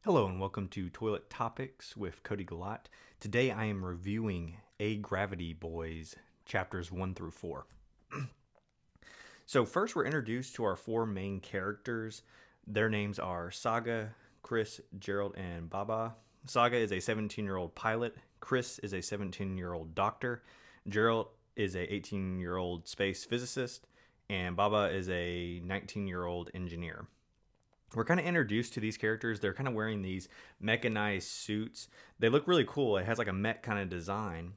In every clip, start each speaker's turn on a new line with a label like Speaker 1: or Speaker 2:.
Speaker 1: Hello and welcome to Toilet Topics with Cody Galat. Today I am reviewing AGRAVITY Boys, chapters 1 through 4. So first we're introduced to our four main characters. Their names are Saga, Chris, Gerald, and Baba. Saga is a 17-year-old pilot. Chris is a 17-year-old doctor. Gerald is a 18-year-old space physicist. And Baba is a 19-year-old engineer. We're kind of introduced to these characters. They're kind of wearing these mechanized suits. They look really cool. It has like a mech kind of design.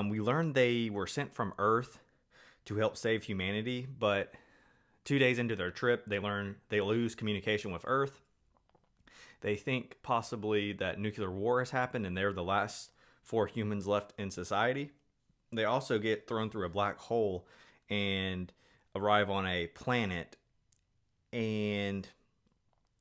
Speaker 1: We learned they were sent from Earth to help save humanity, but 2 days into their trip, they lose communication with Earth. They think possibly that nuclear war has happened and they're the last four humans left in society. They also get thrown through a black hole and arrive on a planet. And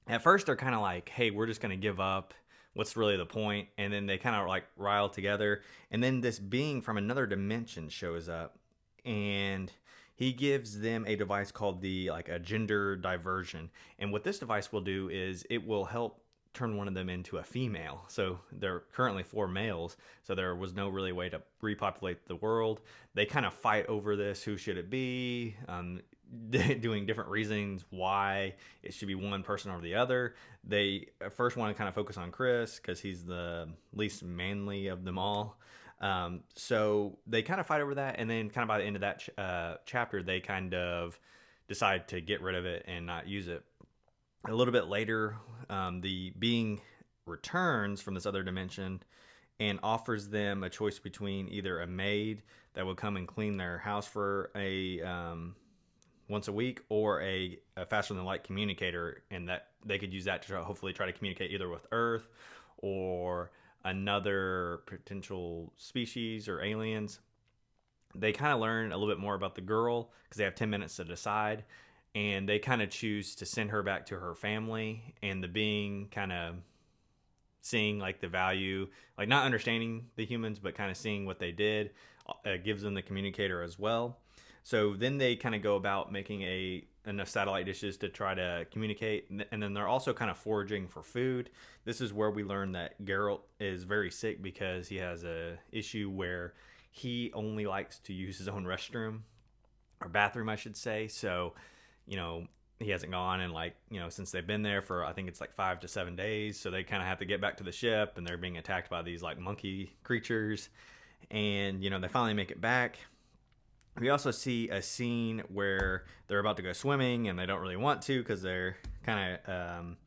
Speaker 1: at first they're kind of like, hey, we're just going to give up. What's really the point? And then they kind of like rile together. And then this being from another dimension shows up. And he gives them a device called a gender diversion. And what this device will do is it will help turn one of them into a female. So there are currently four males. So there was no really way to repopulate the world. They kind of fight over this. Who should it be? Doing different reasons why it should be one person or the other. They first want to kind of focus on Chris because he's the least manly of them all. So they kind of fight over that, and then kind of by the end of that chapter, they kind of decide to get rid of it and not use it. A little bit later, the being returns from this other dimension and offers them a choice between either a maid that will come and clean their house for once a week, or a faster than light communicator, and that they could use that to hopefully try to communicate either with Earth or another potential species or aliens. They kind of learn a little bit more about the girl because they have 10 minutes to decide, and they kind of choose to send her back to her family. And the being kind of seeing like the value, like not understanding the humans, but kind of seeing what they did, gives them the communicator as well. So then they kind of go about making enough satellite dishes to try to communicate. And then they're also kind of foraging for food. This is where we learn that Geralt is very sick because he has a issue where he only likes to use his own restroom, or bathroom, I should say. So, he hasn't gone in since they've been there for, I think it's like 5 to 7 days. So they kind of have to get back to the ship, and they're being attacked by these like monkey creatures. And, they finally make it back. We also see a scene where they're about to go swimming and they don't really want to because they're kind of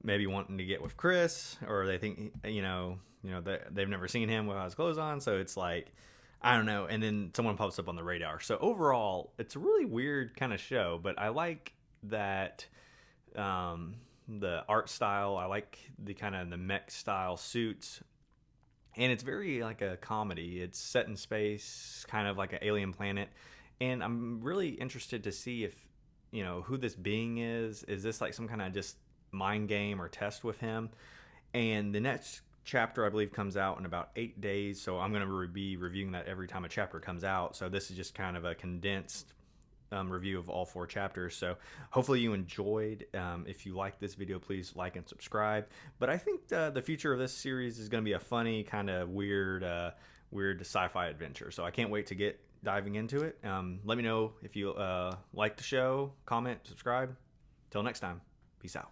Speaker 1: maybe wanting to get with Chris, or they think they've never seen him without his clothes on. So it's like, I don't know. And then someone pops up on the radar. So overall, it's a really weird kind of show, but I like that the art style. I like the kind of the mech style suits. And it's very like a comedy. It's set in space, kind of like an alien planet. And I'm really interested to see if, who this being is. Is this like some kind of just mind game or test with him? And the next chapter, I believe, comes out in about 8 days. So I'm going to be reviewing that every time a chapter comes out. So this is just kind of a condensed review of all four chapters. So hopefully you enjoyed. If you like this video, please like and subscribe. But I think the future of this series is going to be a funny, kind of weird sci-fi adventure. So I can't wait to get diving into it. Let me know if you like the show, comment, subscribe. Till next time, peace out.